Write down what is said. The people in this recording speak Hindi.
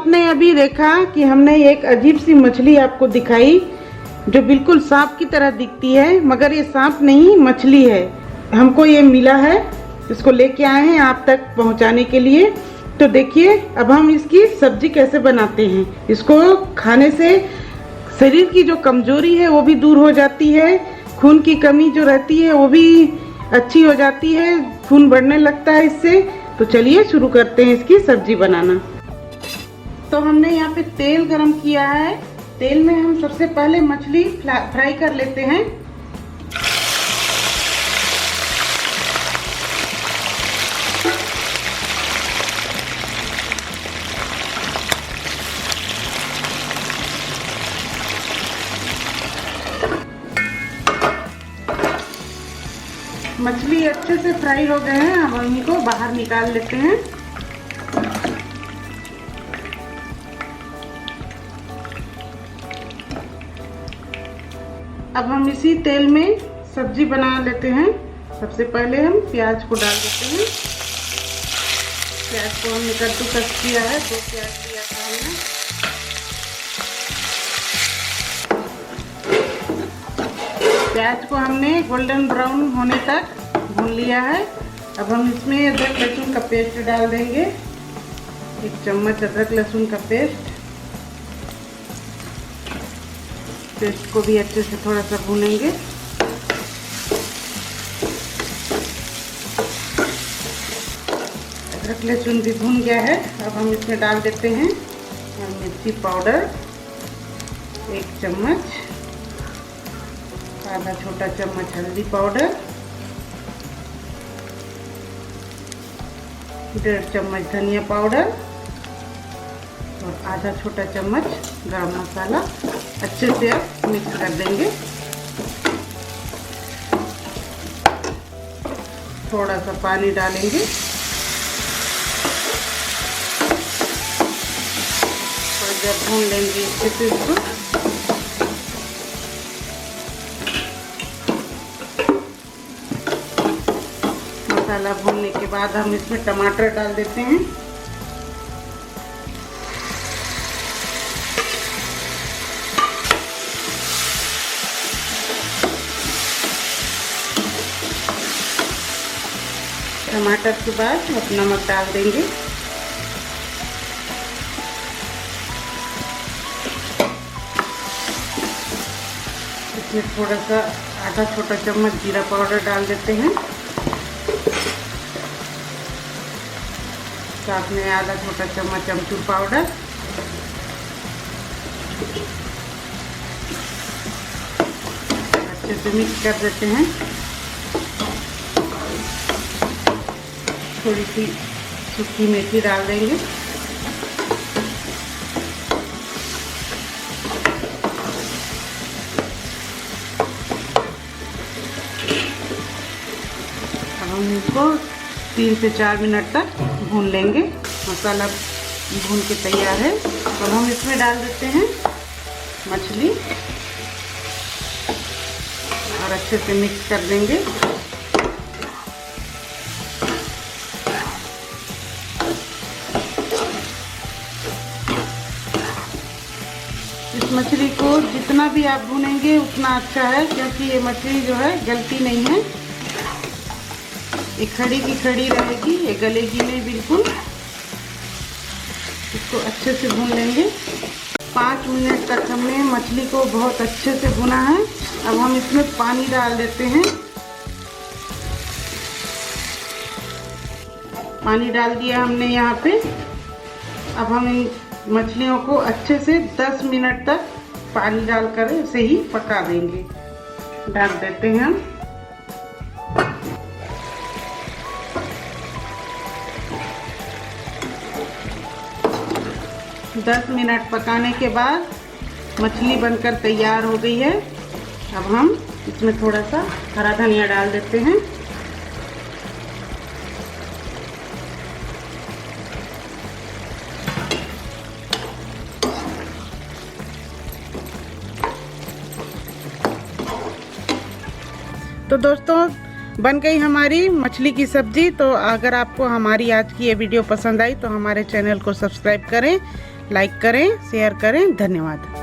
आपने अभी देखा कि हमने एक अजीब सी मछली आपको दिखाई जो बिल्कुल सांप की तरह दिखती है, मगर ये सांप नहीं मछली है। हमको ये मिला है, इसको लेके आए हैं आप तक पहुंचाने के लिए। तो देखिए अब हम इसकी सब्जी कैसे बनाते हैं। इसको खाने से शरीर की जो कमजोरी है वो भी दूर हो जाती है, खून की कमी जो रहती है वो भी अच्छी हो जाती है, खून बढ़ने लगता है इससे। तो चलिए शुरू करते हैं इसकी सब्जी बनाना। तो हमने यहाँ पे तेल गरम किया है। तेल में हम सबसे पहले मछली फ्राई कर लेते हैं। मछली अच्छे से फ्राई हो गए हैं, अब हम इनको बाहर निकाल लेते हैं। अब हम इसी तेल में सब्जी बना लेते हैं। सबसे पहले हम प्याज को डाल देते हैं। प्याज को हमने कद्दूकस किया है, 2 प्याज लिया था हमने। प्याज को हमने गोल्डन ब्राउन होने तक भून लिया है। अब हम इसमें अदरक लहसुन का पेस्ट डाल देंगे, 1 चम्मच अदरक लहसुन का पेस्ट को भी अच्छे से थोड़ा सा भूनेंगे। अदरक लहसुन भी भून गया है। अब हम इसमें डाल देते हैं मिर्ची पाउडर 1 चम्मच, आधा छोटा चम्मच हल्दी पाउडर, 1.5 चम्मच धनिया पाउडर और आधा छोटा चम्मच गरम मसाला। अच्छे से आप मिक्स कर देंगे। थोड़ा सा पानी डालेंगे और जब भून लेंगे अच्छे से इसको। मसाला भूनने के बाद हम इसमें टमाटर डाल देते हैं। टमाटर के बाद आप नमक डाल देंगे। इसमें थोड़ा सा आधा छोटा चम्मच जीरा पाउडर डाल देते हैं, साथ में आधा छोटा चम्मच अमचूर पाउडर, अच्छे से मिक्स कर देते हैं। थोड़ी सी सूखी मेथी डाल देंगे। अब हम इसको 3 से 4 मिनट तक भून लेंगे। मसाला भून के तैयार है। तो हम इसमें डाल देते हैं मछली और अच्छे से मिक्स कर देंगे। मछली को जितना भी आप भूनेंगे उतना अच्छा है, क्योंकि ये मछली जो है गलती नहीं है, ये खड़ी की खड़ी रहेगी, ये गलेगी नहीं बिल्कुल। इसको अच्छे से भून लेंगे। 5 मिनट तक हमने मछली को बहुत अच्छे से भुना है। अब हम इसमें पानी डाल देते हैं। पानी डाल दिया हमने यहाँ पे। अब हम इन मछलियों को अच्छे से 10 मिनट तक पानी डालकर इसे ही पका देंगे। ढक देते हैं हम। दस मिनट पकाने के बाद मछली बनकर तैयार हो गई है। अब हम इसमें थोड़ा सा हरा धनिया डाल देते हैं। तो दोस्तों बन गई हमारी मछली की सब्जी। तो अगर आपको हमारी आज की ये वीडियो पसंद आई तो हमारे चैनल को सब्सक्राइब करें, लाइक करें, शेयर करें। धन्यवाद।